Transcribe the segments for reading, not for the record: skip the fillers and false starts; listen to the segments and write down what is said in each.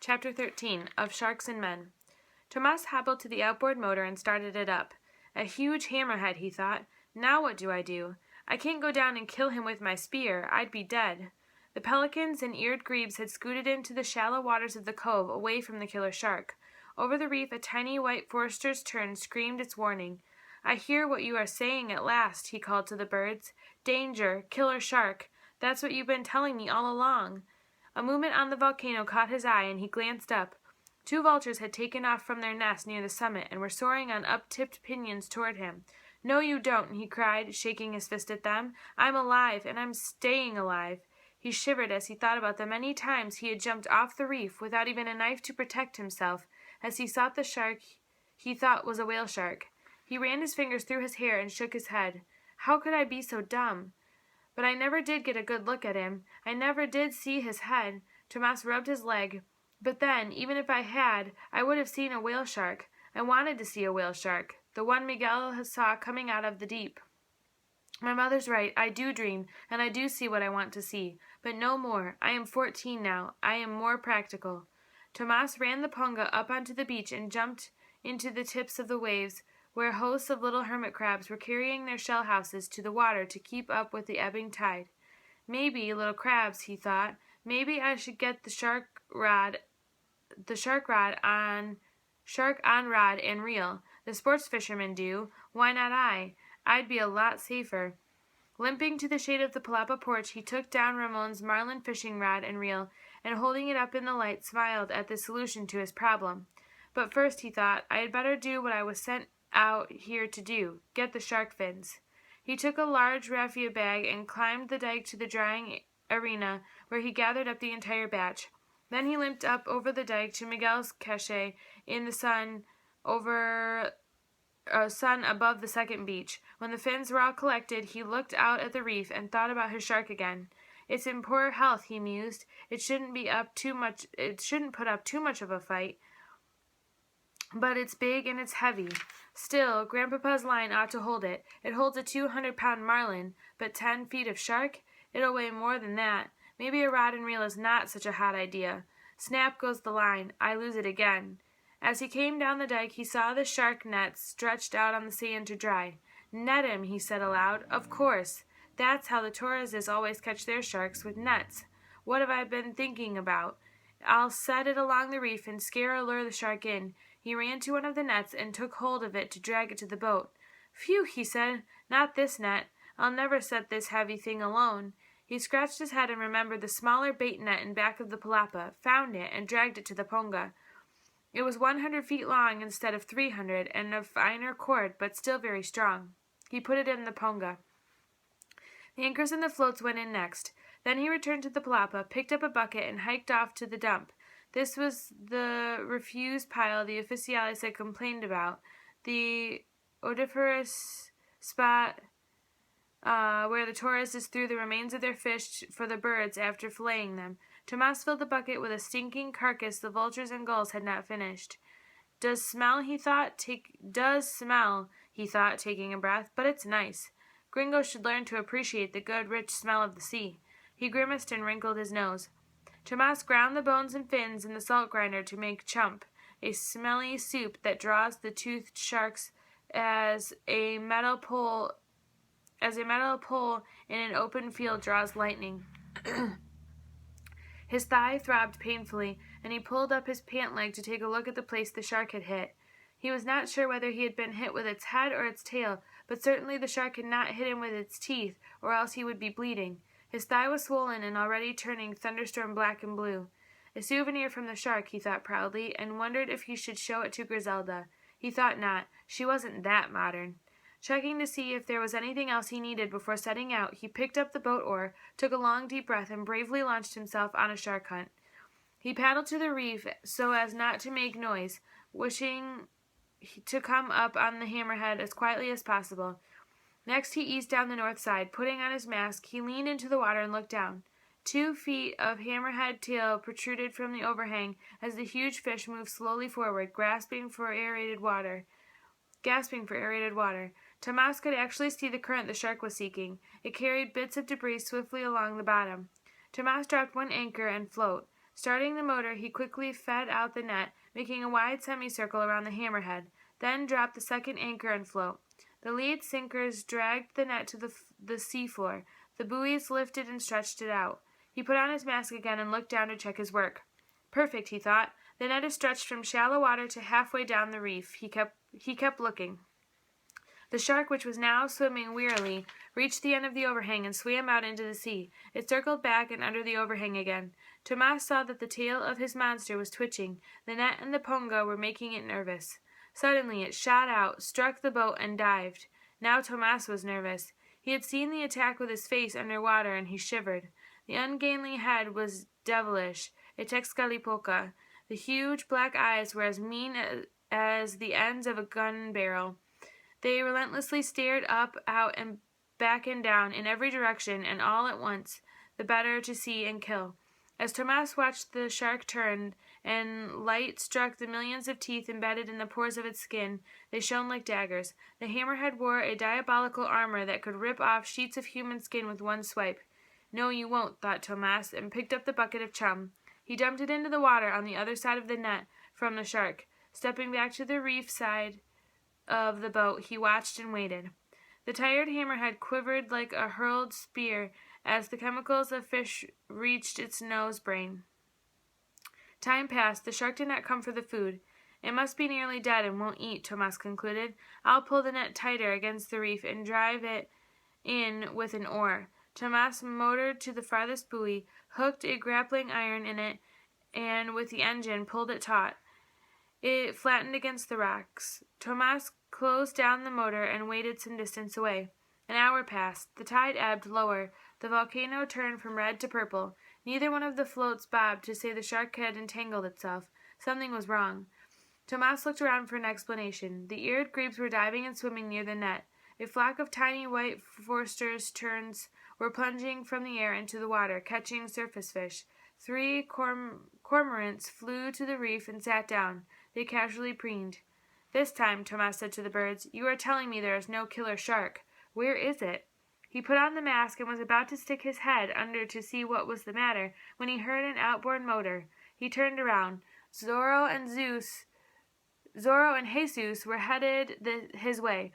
Chapter 13 of Sharks and Men. Tomas hobbled to the outboard motor and started it up. A huge hammerhead, he thought. Now what do? I can't go down and kill him with my spear. I'd be dead. The pelicans and eared grebes had scooted into the shallow waters of the cove, away from the killer shark. Over the reef, a tiny white Forster's tern screamed its warning. I hear what you are saying at last, he called to the birds. Danger, killer shark. That's what you've been telling me all along. A movement on the volcano caught his eye, and he glanced up. 2 vultures had taken off from their nest near the summit and were soaring on up-tipped pinions toward him. No, you don't, he cried, shaking his fist at them. I'm alive, and I'm staying alive. He shivered as he thought about the many times he had jumped off the reef without even a knife to protect himself, as he sought the shark he thought was a whale shark. He ran his fingers through his hair and shook his head. How could I be so dumb? But I never did get a good look at him. I never did see his head. Tomas rubbed his leg. But then, even if I had, I would have seen a whale shark. I wanted to see a whale shark, the one Miguel saw coming out of the deep. My mother's right. I do dream, and I do see what I want to see. But no more. I am 14 now. I am more practical. Tomas ran the ponga up onto the beach and jumped into the tips of the waves, where hosts of little hermit crabs were carrying their shell houses to the water to keep up with the ebbing tide. Maybe, little crabs, he thought, maybe I should get the shark on rod and reel. The sports fishermen do. Why not I? I'd be a lot safer. Limping to the shade of the palapa porch, he took down Ramon's marlin fishing rod and reel, and holding it up in the light, smiled at the solution to his problem. But first, he thought, I had better do what I was sent out here to do, get the shark fins. He took a large raffia bag and climbed the dike to the drying arena, where he gathered up the entire batch. Then he limped up over the dike to Miguel's cache in the sun above the second beach. When the fins were all collected, he looked out at the reef and thought about his shark again. It's in poor health, he mused. It shouldn't put up too much of a fight. But it's big and it's heavy. Still, Grandpapa's line ought to hold it. It holds a 200-pound marlin, but 10 feet of shark? It'll weigh more than that. Maybe a rod and reel is not such a hot idea. Snap goes the line. I lose it again. As he came down the dike, he saw the shark net stretched out on the sand to dry. Net him, he said aloud. Of course. That's how the Torreses always catch their sharks, with nets. What have I been thinking about? I'll set it along the reef and scare or lure the shark in. He ran to one of the nets and took hold of it to drag it to the boat. Phew, he said. Not this net. I'll never set this heavy thing alone. He scratched his head and remembered the smaller bait net in back of the palapa, found it, and dragged it to the ponga. It was 100 feet long instead of 300, and of finer cord, but still very strong. He put it in the ponga. The anchors and the floats went in next. Then he returned to the palapa, picked up a bucket, and hiked off to the dump. This was the refuse pile the oficiales had complained about, the odoriferous spot where the Torreses threw the remains of their fish for the birds after filleting them. Tomas filled the bucket with a stinking carcass the vultures and gulls had not finished. Does smell, he thought, taking a breath, but it's nice. Gringos should learn to appreciate the good, rich smell of the sea. He grimaced and wrinkled his nose. Tomas ground the bones and fins in the salt grinder to make chump, a smelly soup that draws the toothed sharks as a metal pole in an open field draws lightning. His thigh throbbed painfully, and he pulled up his pant leg to take a look at the place the shark had hit. He was not sure whether he had been hit with its head or its tail, but certainly the shark had not hit him with its teeth, or else he would be bleeding. His thigh was swollen and already turning thunderstorm black and blue. A souvenir from the shark, he thought proudly, and wondered if he should show it to Griselda. He thought not. She wasn't that modern. Checking to see if there was anything else he needed before setting out, he picked up the boat oar, took a long deep breath, and bravely launched himself on a shark hunt. He paddled to the reef so as not to make noise, wishing to come up on the hammerhead as quietly as possible. Next he eased down the north side. Putting on his mask, he leaned into the water and looked down. 2 feet of hammerhead tail protruded from the overhang as the huge fish moved slowly forward, gasping for aerated water. Tomas could actually see the current the shark was seeking. It carried bits of debris swiftly along the bottom. Tomas dropped one anchor and float. Starting the motor, he quickly fed out the net, making a wide semicircle around the hammerhead, then dropped the second anchor and float. The lead sinkers dragged the net to the seafloor. The buoys lifted and stretched it out. He put on his mask again and looked down to check his work. Perfect, he thought. The net is stretched from shallow water to halfway down the reef. He kept looking. The shark, which was now swimming wearily, reached the end of the overhang and swam out into the sea. It circled back and under the overhang again. Tomas saw that the tail of his monster was twitching. The net and the ponga were making it nervous. Suddenly it shot out, struck the boat, and dived. Now Tomas was nervous. He had seen the attack with his face under water, and he shivered. The ungainly head was devilish, a Texcalipoca. The huge black eyes were as mean as the ends of a gun barrel. They relentlessly stared up, out, and back and down, in every direction, and all at once, the better to see and kill. As Tomas watched the shark turn, and light struck the millions of teeth embedded in the pores of its skin, they shone like daggers. The hammerhead wore a diabolical armor that could rip off sheets of human skin with one swipe. No, you won't, thought Tomas, and picked up the bucket of chum. He dumped it into the water on the other side of the net from the shark. Stepping back to the reef side of the boat, he watched and waited. The tired hammerhead quivered like a hurled spear as the chemicals of fish reached its nose brain. Time passed. The shark did not come for the food. It must be nearly dead and won't eat, Tomas concluded. I'll pull the net tighter against the reef and drive it in with an oar. Tomas motored to the farthest buoy, hooked a grappling iron in it, and with the engine pulled it taut. It flattened against the rocks. Tomas closed down the motor and waited some distance away. An hour passed. The tide ebbed lower. The volcano turned from red to purple. Neither one of the floats bobbed to say the shark had entangled itself. Something was wrong. Tomas looked around for an explanation. The eared grebes were diving and swimming near the net. A flock of tiny white Forster's terns were plunging from the air into the water, catching surface fish. 3 cormorants flew to the reef and sat down. They casually preened. This time, Tomas said to the birds, you are telling me there is no killer shark. Where is it? He put on the mask and was about to stick his head under to see what was the matter when he heard an outboard motor. He turned around. Zorro and Jesus were headed his way.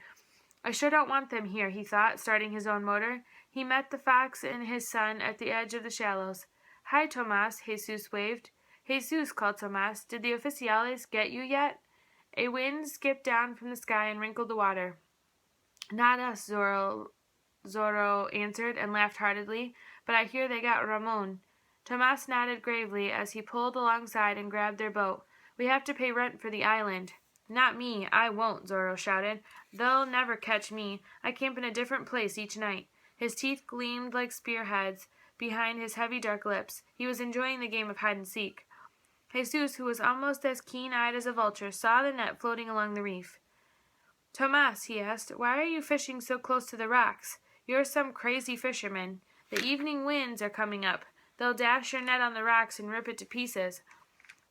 I sure don't want them here, he thought, starting his own motor. He met the fox and his son at the edge of the shallows. Hi, Tomas, Jesus waved. Jesus, called Tomas, did the oficiales get you yet? A wind skipped down from the sky and wrinkled the water. Not us, Zorro answered and laughed heartily, but I hear they got Ramon. Tomas nodded gravely as he pulled alongside and grabbed their boat. We have to pay rent for the island. Not me, I won't, Zorro shouted. They'll never catch me. I camp in a different place each night. His teeth gleamed like spearheads behind his heavy dark lips. He was enjoying the game of hide-and-seek. Jesus, who was almost as keen-eyed as a vulture, saw the net floating along the reef. Tomas, he asked, why are you fishing so close to the rocks? You're some crazy fisherman. The evening winds are coming up. They'll dash your net on the rocks and rip it to pieces.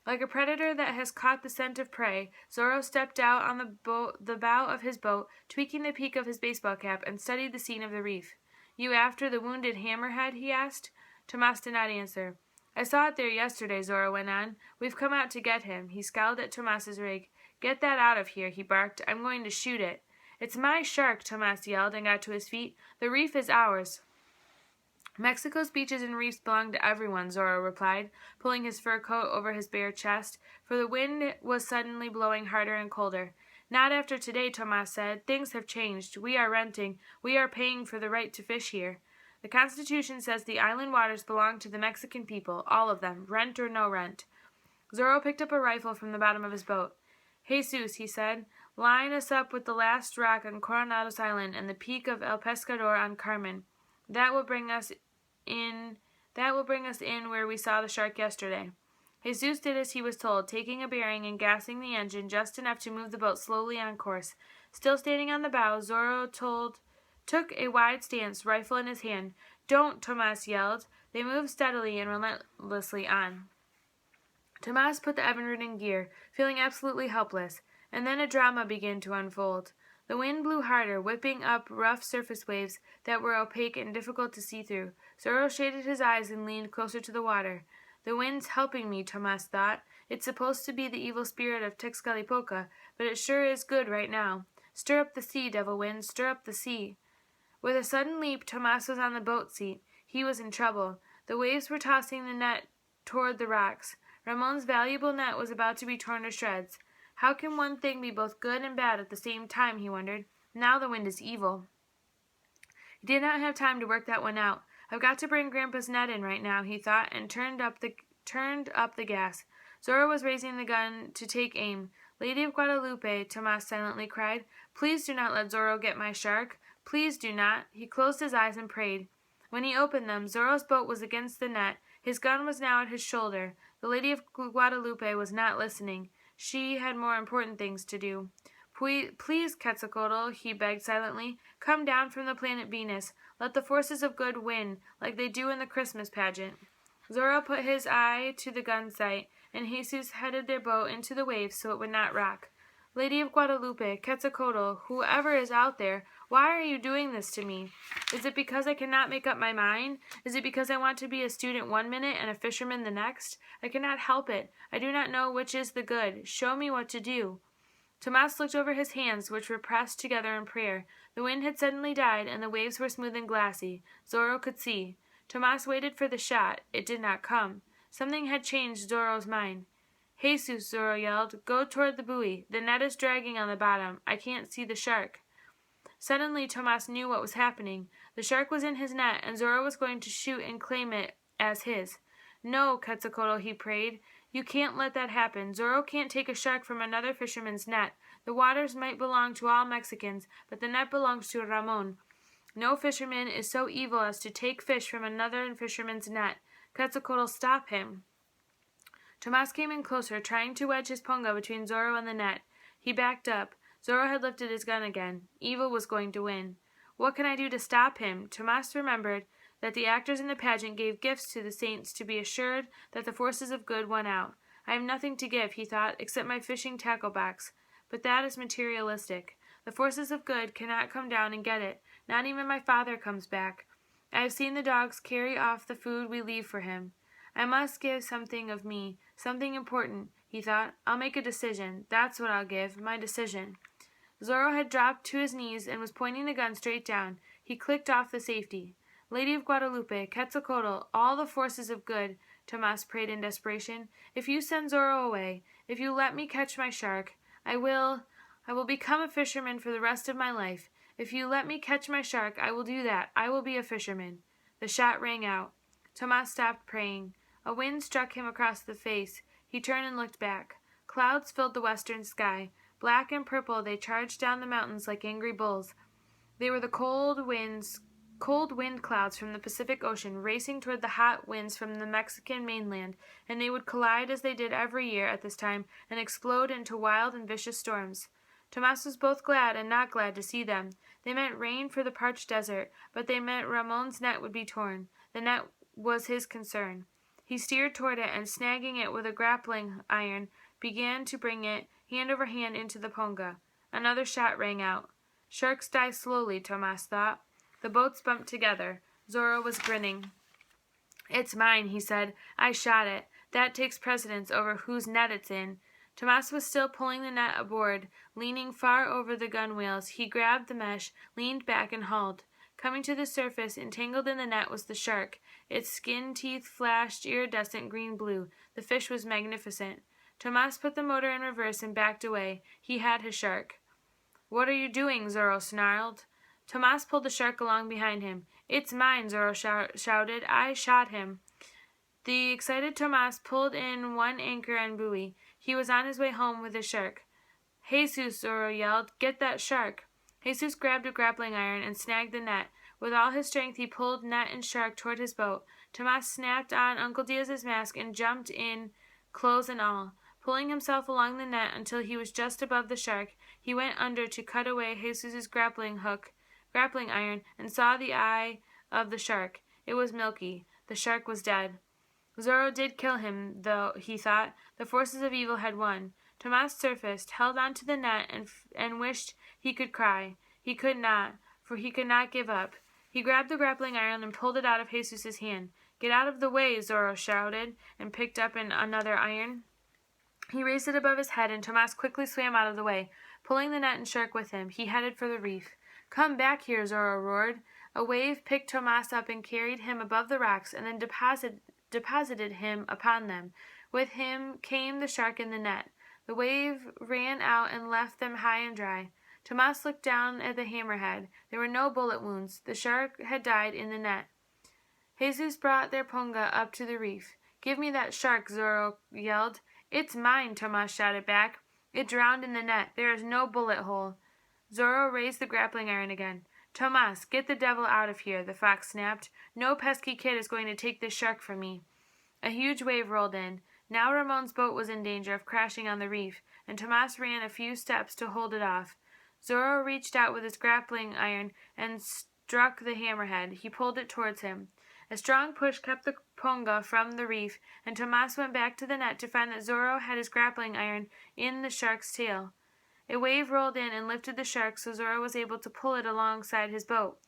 Like a predator that has caught the scent of prey, Zorro stepped out on the bow of his boat, tweaking the peak of his baseball cap, and studied the scene of the reef. You after the wounded hammerhead? He asked. Tomas did not answer. I saw it there yesterday, Zorro went on. We've come out to get him. He scowled at Tomas's rig. Get that out of here, he barked. I'm going to shoot it. It's my shark, Tomas yelled and got to his feet. The reef is ours. Mexico's beaches and reefs belong to everyone, Zorro replied, pulling his fur coat over his bare chest, for the wind was suddenly blowing harder and colder. Not after today, Tomas said. Things have changed. We are renting. We are paying for the right to fish here. The Constitution says the island waters belong to the Mexican people, all of them, rent or no rent. Zorro picked up a rifle from the bottom of his boat. Jesus, he said, line us up with the last rock on Coronados Island and the peak of El Pescador on Carmen. That will bring us in where we saw the shark yesterday. Jesus did as he was told, taking a bearing and gassing the engine just enough to move the boat slowly on course. Still standing on the bow, Zorro took a wide stance, rifle in his hand. Don't, Tomas yelled. They moved steadily and relentlessly on. Tomas put the Evinrude in gear, feeling absolutely helpless, and then a drama began to unfold. The wind blew harder, whipping up rough surface waves that were opaque and difficult to see through. Zorro shaded his eyes and leaned closer to the water. The wind's helping me, Tomas thought. It's supposed to be the evil spirit of Tezcatlipoca, but it sure is good right now. Stir up the sea, devil wind, stir up the sea. With a sudden leap, Tomas was on the boat seat. He was in trouble. The waves were tossing the net toward the rocks. Ramon's valuable net was about to be torn to shreds. How can one thing be both good and bad at the same time, he wondered. Now the wind is evil. He did not have time to work that one out. I've got to bring Grandpa's net in right now, he thought, and turned up the gas. Zorro was raising the gun to take aim. Lady of Guadalupe, Tomas silently cried, please do not let Zorro get my shark. Please do not. He closed his eyes and prayed. When he opened them, Zorro's boat was against the net. His gun was now at his shoulder. The Lady of Guadalupe was not listening. She had more important things to do. Please, Quetzalcoatl, he begged silently, come down from the planet Venus. Let the forces of good win, like they do in the Christmas pageant. Zorro put his eye to the gun sight, and Jesus headed their boat into the waves so it would not rock. Lady of Guadalupe, Quetzalcoatl, whoever is out there, why are you doing this to me? Is it because I cannot make up my mind? Is it because I want to be a student one minute and a fisherman the next? I cannot help it. I do not know which is the good. Show me what to do. Tomas looked over his hands, which were pressed together in prayer. The wind had suddenly died, and the waves were smooth and glassy. Zorro could see. Tomas waited for the shot. It did not come. Something had changed Zorro's mind. Jesus, Zorro yelled, go toward the buoy. The net is dragging on the bottom. I can't see the shark. Suddenly Tomas knew what was happening. The shark was in his net, and Zorro was going to shoot and claim it as his. No, Quetzalcoatl, he prayed. You can't let that happen. Zorro can't take a shark from another fisherman's net. The waters might belong to all Mexicans, but the net belongs to Ramon. No fisherman is so evil as to take fish from another fisherman's net. Quetzalcoatl, stop him. Tomas came in closer, trying to wedge his ponga between Zorro and the net. He backed up. Zorro had lifted his gun again. Evil was going to win. What can I do to stop him? Tomas remembered that the actors in the pageant gave gifts to the saints to be assured that the forces of good won out. I have nothing to give, he thought, except my fishing tackle box. But that is materialistic. The forces of good cannot come down and get it. Not even my father comes back. I have seen the dogs carry off the food we leave for him. I must give something of me, something important, he thought. I'll make a decision. That's what I'll give, my decision. Zorro had dropped to his knees and was pointing the gun straight down. He clicked off the safety. Lady of Guadalupe, Quetzalcoatl, all the forces of good, Tomas prayed in desperation. If you send Zorro away, if you let me catch my shark, I will become a fisherman for the rest of my life. If you let me catch my shark, I will do that. I will be a fisherman. The shot rang out. Tomas stopped praying. A wind struck him across the face. He turned and looked back. Clouds filled the western sky. Black and purple, they charged down the mountains like angry bulls. They were the cold wind clouds from the Pacific Ocean racing toward the hot winds from the Mexican mainland, and they would collide as they did every year at this time and explode into wild and vicious storms. Tomas was both glad and not glad to see them. They meant rain for the parched desert, but they meant Ramon's net would be torn. The net was his concern. He steered toward it and, snagging it with a grappling iron, began to bring it, hand over hand, into the ponga. Another shot rang out. Sharks die slowly, Tomas thought. The boats bumped together. Zorro was grinning. It's mine, he said. I shot it. That takes precedence over whose net it's in. Tomas was still pulling the net aboard. Leaning far over the gunwales, he grabbed the mesh, leaned back, and hauled. Coming to the surface, entangled in the net, was the shark. Its skin teeth flashed iridescent green-blue. The fish was magnificent. Tomas put the motor in reverse and backed away. He had his shark. What are you doing? Zorro snarled. Tomas pulled the shark along behind him. It's mine, Zorro shouted. I shot him. The excited Tomas pulled in one anchor and buoy. He was on his way home with his shark. Jesus, Zorro yelled. Get that shark. Jesus grabbed a grappling iron and snagged the net. With all his strength he pulled net and shark toward his boat. Tomas snapped on Uncle Diaz's mask and jumped in, clothes and all. Pulling himself along the net until he was just above the shark, he went under to cut away Jesus's grappling iron, and saw the eye of the shark. It was milky. The shark was dead. Zorro did kill him, though, he thought. The forces of evil had won. Tomas surfaced, held on to the net, and wished he could cry. He could not, for he could not give up. He grabbed the grappling iron and pulled it out of Jesus's hand. Get out of the way, Zorro shouted, and picked up another iron. He raised it above his head, and Tomas quickly swam out of the way. Pulling the net and shark with him, he headed for the reef. Come back here, Zorro roared. A wave picked Tomas up and carried him above the rocks, and then deposited him upon them. With him came the shark and the net. The wave ran out and left them high and dry. Tomas looked down at the hammerhead. There were no bullet wounds. The shark had died in the net. Jesus brought their punga up to the reef. Give me that shark, Zorro yelled. It's mine, Tomas shouted back. It drowned in the net. There is no bullet hole. Zorro raised the grappling iron again. Tomas, get the devil out of here, the fox snapped. No pesky kid is going to take this shark from me. A huge wave rolled in. Now Ramon's boat was in danger of crashing on the reef, and Tomas ran a few steps to hold it off. Zorro reached out with his grappling iron and struck the hammerhead. He pulled it towards him. A strong push kept the punga from the reef, and Tomas went back to the net to find that Zorro had his grappling iron in the shark's tail. A wave rolled in and lifted the shark so Zorro was able to pull it alongside his boat.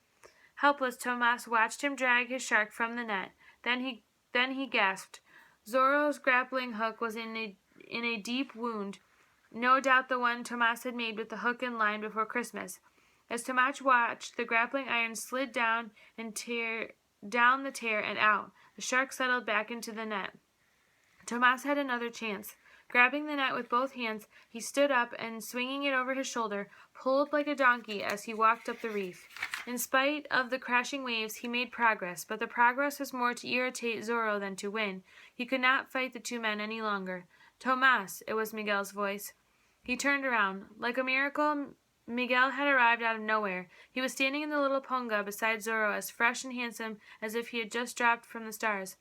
Helpless, Tomas watched him drag his shark from the net. Then he gasped. Zorro's grappling hook was in a deep wound, no doubt the one Tomas had made with the hook and line before Christmas. As Tomas watched, the grappling iron slid down the tear and out. The shark settled back into the net. Tomas had another chance. Grabbing the net with both hands, he stood up and, swinging it over his shoulder, pulled like a donkey as he walked up the reef. In spite of the crashing waves, he made progress, but the progress was more to irritate Zorro than to win. He could not fight the two men any longer. Tomas, it was Miguel's voice. He turned around. Like a miracle, Miguel had arrived out of nowhere. He was standing in the little punga beside Zorro, as fresh and handsome as if he had just dropped from the stars.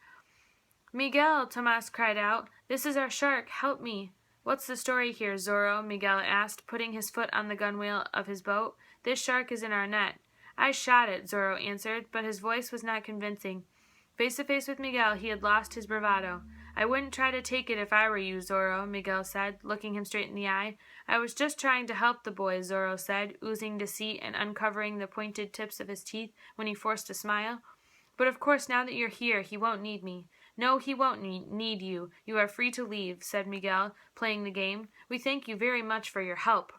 Miguel, Tomas cried out. This is our shark. Help me. What's the story here, Zorro? Miguel asked, putting his foot on the gunwale of his boat. This shark is in our net. I shot it, Zorro answered, but his voice was not convincing. Face to face with Miguel, he had lost his bravado. I wouldn't try to take it if I were you, Zorro, Miguel said, looking him straight in the eye. I was just trying to help the boy, Zorro said, oozing deceit and uncovering the pointed tips of his teeth when he forced a smile. But of course, now that you're here, he won't need me. No, he won't need you. You are free to leave, said Miguel, playing the game. We thank you very much for your help.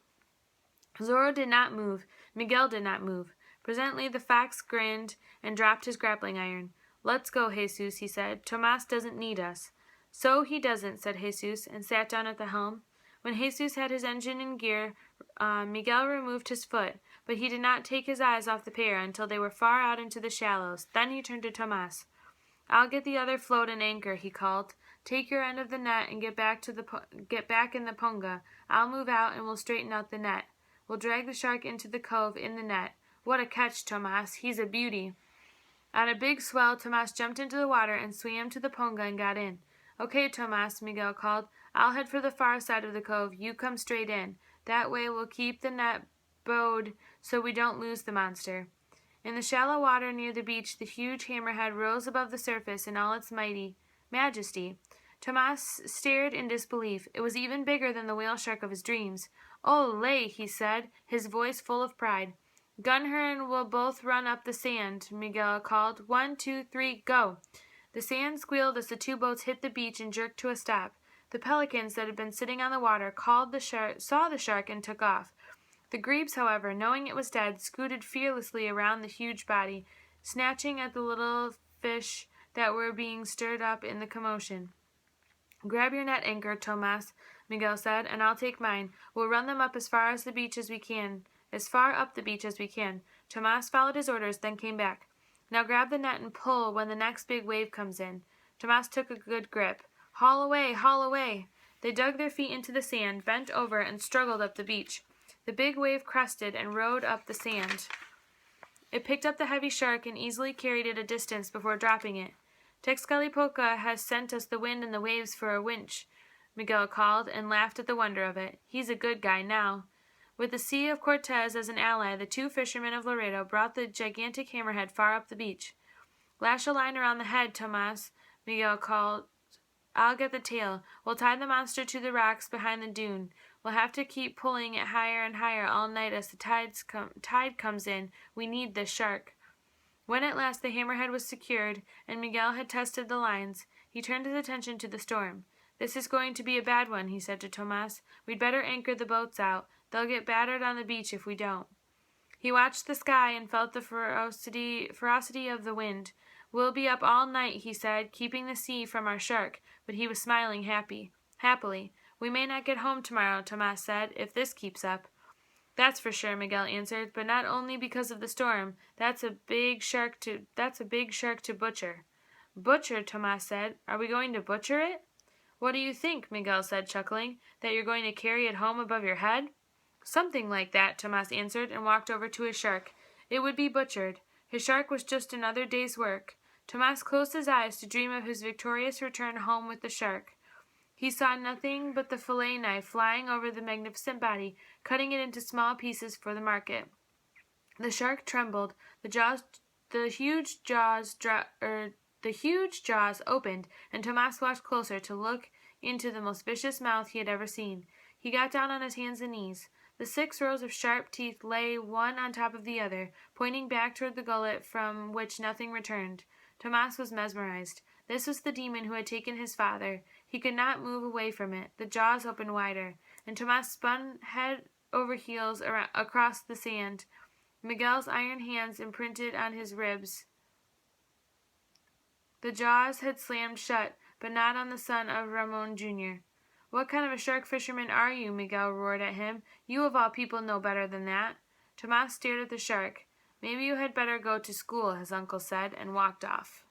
Zorro did not move. Miguel did not move. Presently the fox grinned and dropped his grappling iron. Let's go, Jesus, he said. Tomas doesn't need us. So he doesn't, said Jesus, and sat down at the helm. When Jesus had his engine in gear, Miguel removed his foot, but he did not take his eyes off the pair until they were far out into the shallows. Then he turned to Tomas. I'll get the other float and anchor, he called. Take your end of the net and get back in the punga. I'll move out and we'll straighten out the net. We'll drag the shark into the cove in the net. What a catch, Tomas. He's a beauty. At a big swell, Tomas jumped into the water and swam to the punga and got in. Okay, Tomas, Miguel called. I'll head for the far side of the cove. You come straight in. That way we'll keep the net bowed so we don't lose the monster. In the shallow water near the beach, the huge hammerhead rose above the surface in all its mighty majesty. Tomas stared in disbelief. It was even bigger than the whale shark of his dreams. Ole, he said, his voice full of pride. Gun her and we'll both run up the sand, Miguel called. 1, 2, 3, go! The sand squealed as the two boats hit the beach and jerked to a stop. The pelicans that had been sitting on the water saw the shark and took off. The grebes, however, knowing it was dead, scooted fearlessly around the huge body, snatching at the little fish that were being stirred up in the commotion. Grab your net anchor, Tomas, Miguel said, and I'll take mine. We'll run them up as far up the beach as we can. Tomas followed his orders, then came back. Now grab the net and pull when the next big wave comes in. Tomas took a good grip. Haul away, haul away. They dug their feet into the sand, bent over, and struggled up the beach. The big wave crested and rode up the sand. It picked up the heavy shark and easily carried it a distance before dropping it. Texcalipoca has sent us the wind and the waves for a winch, Miguel called, and laughed at the wonder of it. He's a good guy now. With the Sea of Cortez as an ally, the two fishermen of Laredo brought the gigantic hammerhead far up the beach. Lash a line around the head, Tomas, Miguel called. I'll get the tail. We'll tie the monster to the rocks behind the dune. We'll have to keep pulling it higher and higher all night as the tide comes in. We need this shark. When at last the hammerhead was secured, and Miguel had tested the lines, he turned his attention to the storm. "This is going to be a bad one," he said to Tomas. "We'd better anchor the boats out. They'll get battered on the beach if we don't." He watched the sky and felt the ferocity of the wind. "We'll be up all night," he said, "keeping the sea from our shark," but he was smiling happily. "We may not get home tomorrow," Tomas said, "if this keeps up." "That's for sure," Miguel answered, "but not only because of the storm. That's a big shark to butcher." "Butcher?" Tomas said. "Are we going to butcher it?" "What do you think?" Miguel said, chuckling. "That you're going to carry it home above your head?" "Something like that," Tomas answered, and walked over to his shark. It would be butchered. His shark was just another day's work. Tomas closed his eyes to dream of his victorious return home with the shark. He saw nothing but the fillet knife flying over the magnificent body, cutting it into small pieces for the market. The shark trembled. The huge jaws opened, and Tomas walked closer to look into the most vicious mouth he had ever seen. He got down on his hands and knees. The 6 rows of sharp teeth lay one on top of the other, pointing back toward the gullet from which nothing returned. Tomas was mesmerized. This was the demon who had taken his father. He could not move away from it. The jaws opened wider, and Tomas spun head over heels across the sand. Miguel's iron hands imprinted on his ribs. The jaws had slammed shut, but not on the son of Ramon Jr. "What kind of a shark fisherman are you?" Miguel roared at him. "You of all people know better than that." Tomas stared at the shark. "Maybe you had better go to school," his uncle said, and walked off.